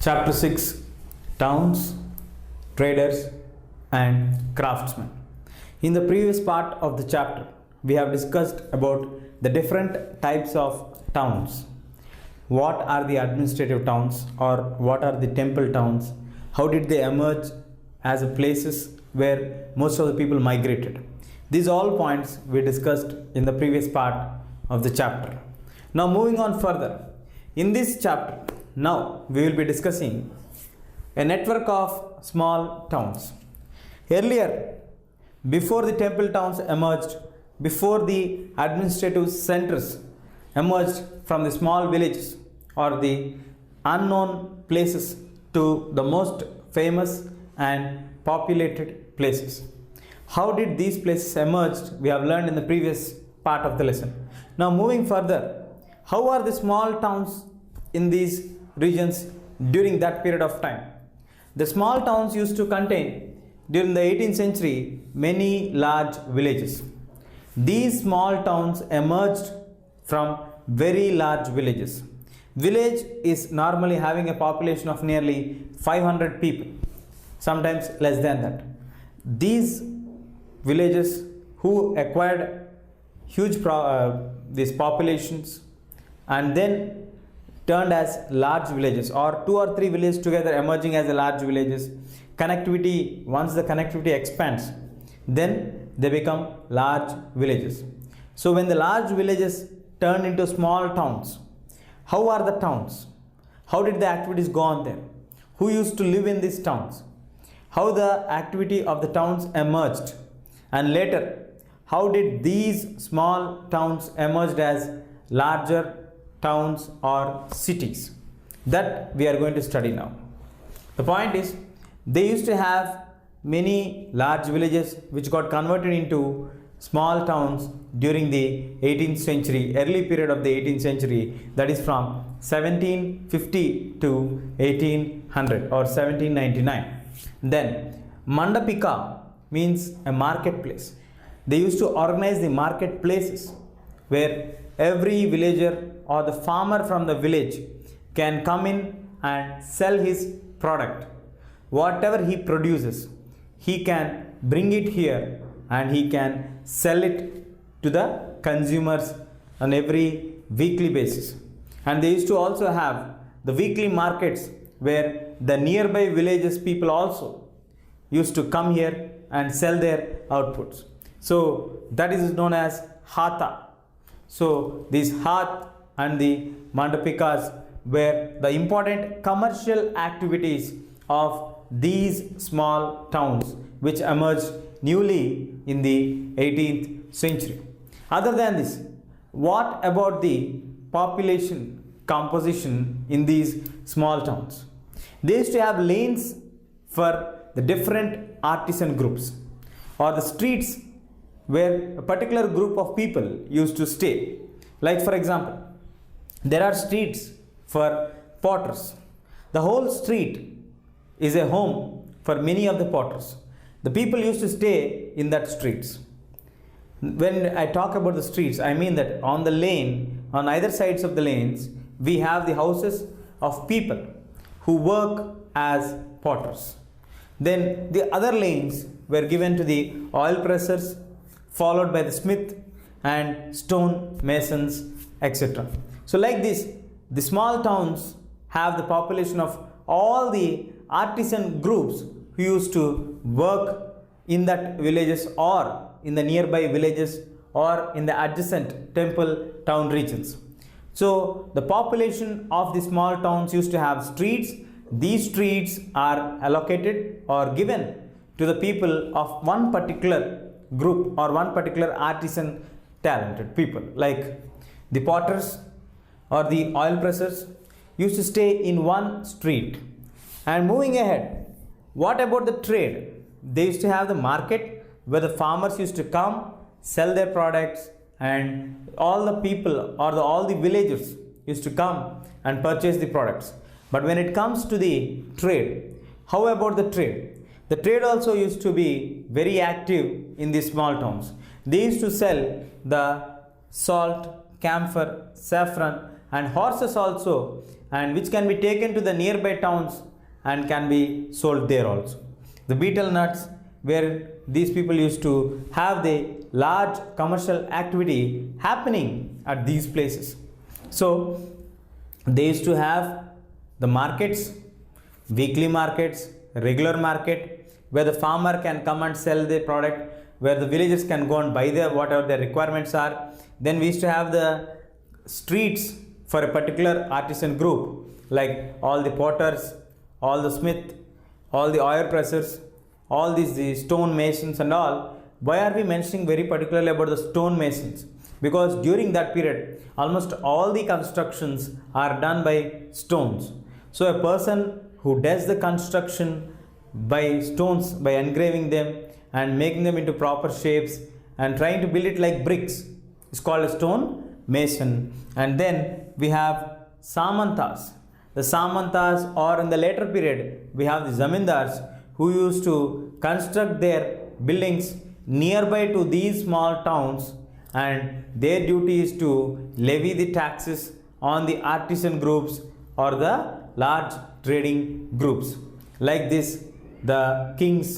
Chapter 6 Towns, Traders and Craftsmen. In the previous part of the chapter, we have discussed about the different types of towns. What are the administrative towns or what are the temple towns? How did they emerge as places where most of the people migrated? These all points we discussed in the previous part of the chapter. Now moving on further, in this chapter, now we will be discussing a network of small towns. Earlier, before the temple towns emerged, before the administrative centers emerged from the small villages or the unknown places to the most famous and populated places. How did these places emerge? We have learned in the previous part of the lesson. Now moving further, how are the small towns in these regions during that period of time? The small towns used to contain during the 18th century many large villages. These small towns emerged from very large villages. Village is normally having a population of nearly 500 people, sometimes less than that. These villages who acquired huge these populations and then turned as large villages, or 2 or 3 villages together emerging as a large villages. Connectivity, once the connectivity expands, then they become large villages. So when the large villages turn into small towns, how are the towns? How did the activities go on there? Who used to live in these towns? How the activity of the towns emerged? And later, how did these small towns emerge as larger towns or cities? That we are going to study now. The point is, they used to have many large villages which got converted into small towns during the 18th century, early period of the 18th century, that is from 1750 to 1800 or 1799. Then Mandapika means a marketplace. They used to organize the marketplaces where every villager or the farmer from the village can come in and sell his product. Whatever he produces, he can bring it here and he can sell it to the consumers on every weekly basis. And they used to also have the weekly markets where the nearby villages people also used to come here and sell their outputs. So that is known as Hatha. So these Hath and the Mandapikas were the important commercial activities of these small towns which emerged newly in the 18th century. Other than this, what about the population composition in these small towns? They used to have lanes for the different artisan groups or the streets where a particular group of people used to stay. Like for example, there are streets for potters. The whole street is a home for many of the potters. The people used to stay in that streets. When I talk about the streets, I mean that on the lane, on either sides of the lanes, we have the houses of people who work as potters. Then the other lanes were given to the oil pressers, followed by the smith and stone masons, etc. So like this, the small towns have the population of all the artisan groups who used to work in that villages or in the nearby villages or in the adjacent temple town regions. So the population of the small towns used to have streets. These streets are allocated or given to the people of one particular group or one particular artisan talented people, like the potters or the oil pressers used to stay in one street. And moving ahead, what about the trade? They used to have the market where the farmers used to come, sell their products, and all the people or all the villagers used to come and purchase the products. But when it comes to the trade, how about the trade? The trade also used to be very active in these small towns. They used to sell the salt, camphor, saffron and horses also, and which can be taken to the nearby towns and can be sold there also. The betel nuts, where these people used to have the large commercial activity happening at these places. So they used to have the markets, weekly markets, regular market, where the farmer can come and sell the product, where the villagers can go and buy their whatever their requirements are. Then we used to have the streets for a particular artisan group, like all the potters, all the smith, all the oil pressers, all these the stone masons and all. Why are we mentioning very particularly about the stone masons? Because during that period, almost all the constructions are done by stones. So a person who does the construction by stones, by engraving them and making them into proper shapes and trying to build it like bricks, is called a stone mason. And then we have samantas. The samantas, or in the later period, we have the zamindars who used to construct their buildings nearby to these small towns, and their duty is to levy the taxes on the artisan groups or the large trading groups. Like this, the kings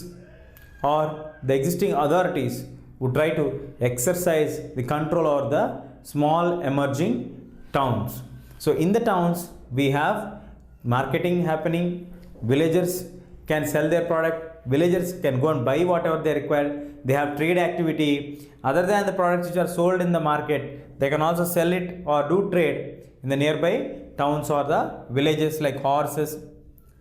or the existing authorities would try to exercise the control over the small emerging towns. So in the towns, we have marketing happening, villagers can sell their product, villagers can go and buy whatever they require, they have trade activity. Other than the products which are sold in the market, they can also sell it or do trade in the nearby towns or the villages, like horses,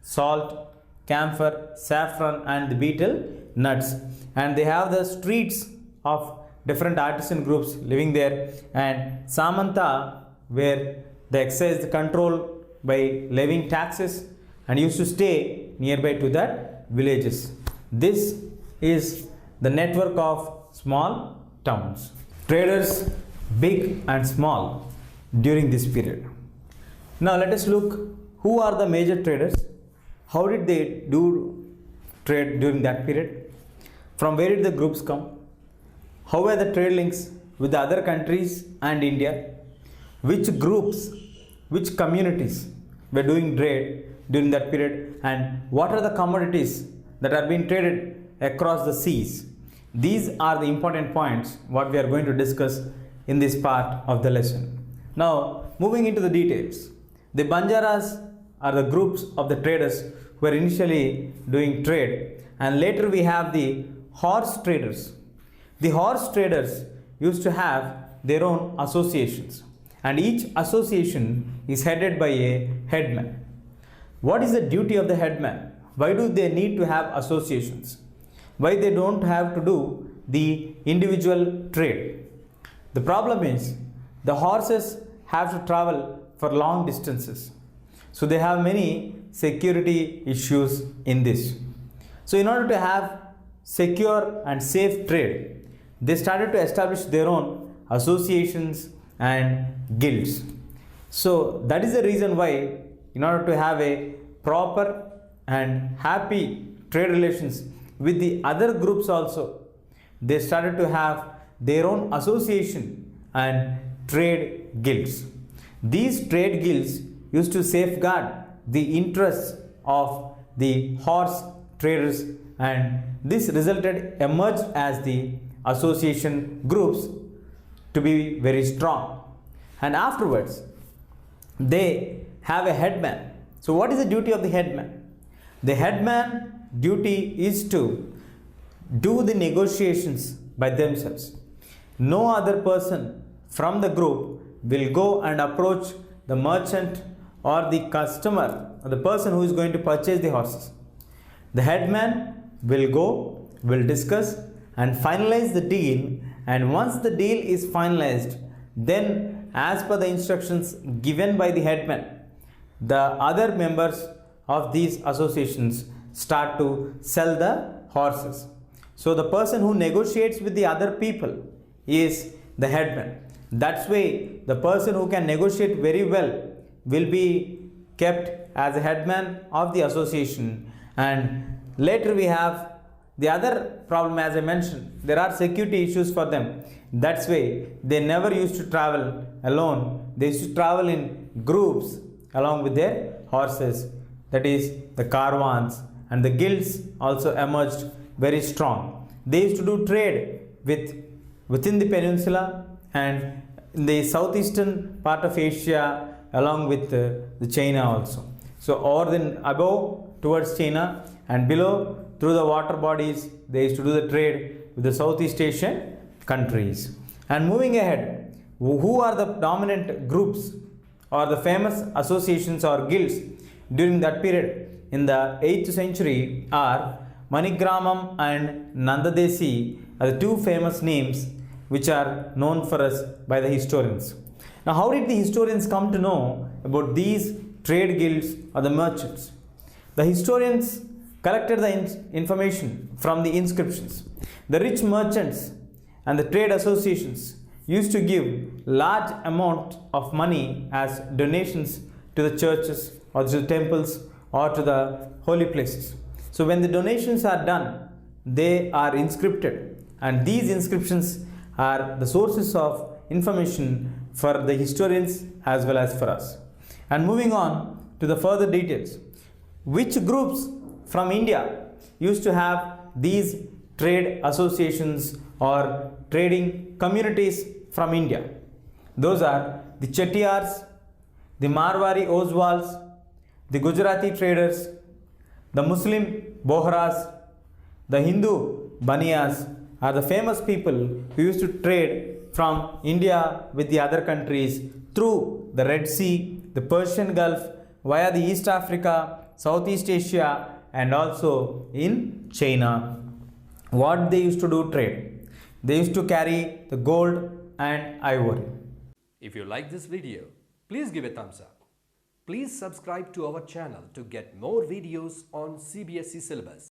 salt, camphor, saffron and the betel nuts. And they have the streets of different artisan groups living there, and samanta, where they exercise the control by levying taxes and used to stay nearby to that villages. This is the network of small towns. Traders, big and small, during this period. Now let us look who are the major traders, how did they do trade during that period, from where did the groups come, how were the trade links with the other countries and India, which groups, which communities were doing trade during that period, and what are the commodities that are being traded across the seas. These are the important points what we are going to discuss in this part of the lesson. Now moving into the details. The Banjaras are the groups of the traders who were initially doing trade, and later we have the horse traders. The horse traders used to have their own associations, and each association is headed by a headman. What is the duty of the headman? Why do they need to have associations? Why they don't have to do the individual trade? The problem is the horses have to travel for long distances. So they have many security issues in this. So in order to have secure and safe trade, they started to establish their own associations and guilds. So that is the reason why, in order to have a proper and happy trade relations with the other groups also, they started to have their own association and trade guilds. These trade guilds used to safeguard the interests of the horse traders, and this emerged as the association groups to be very strong. And afterwards, they have a headman. So what is the duty of the headman? The headman duty is to do the negotiations by themselves. No other person from the group will go and approach the merchant or the customer or the person who is going to purchase the horses. The headman will go, will discuss and finalize the deal, and once the deal is finalized, then as per the instructions given by the headman, the other members of these associations start to sell the horses. So the person who negotiates with the other people is the headman. That's why the person who can negotiate very well will be kept as a headman of the association. And later we have the other problem, as I mentioned, there are security issues for them. That's why they never used to travel alone. They used to travel in groups along with their horses. That is, the caravans, and the guilds also emerged very strong. They used to do trade within the peninsula and in the southeastern part of Asia along with the China also. So over then above towards China and below through the water bodies, they used to do the trade with the Southeast Asian countries. And moving ahead, who are the dominant groups or the famous associations or guilds during that period in the 8th century are Manigramam and Nandadesi are the two famous names which are known for us by the historians. Now, how did the historians come to know about these trade guilds or the merchants? The historians collected the information from the inscriptions. The rich merchants and the trade associations used to give large amount of money as donations to the churches or to the temples or to the holy places. So when the donations are done, they are inscripted, and these inscriptions are the sources of information for the historians as well as for us. And moving on to the further details, which groups from India used to have these trade associations or trading communities from India? Those are the Chettiars, the Marwari Oswals, the Gujarati traders, the Muslim Bohras, the Hindu Baniyas are the famous people who used to trade from India with the other countries through the Red Sea, the Persian Gulf, via the East Africa, Southeast Asia, and also in China. What they used to do trade? They used to carry the gold and ivory. If you like this video, please give a thumbs up. Please subscribe to our channel to get more videos on CBSE syllabus.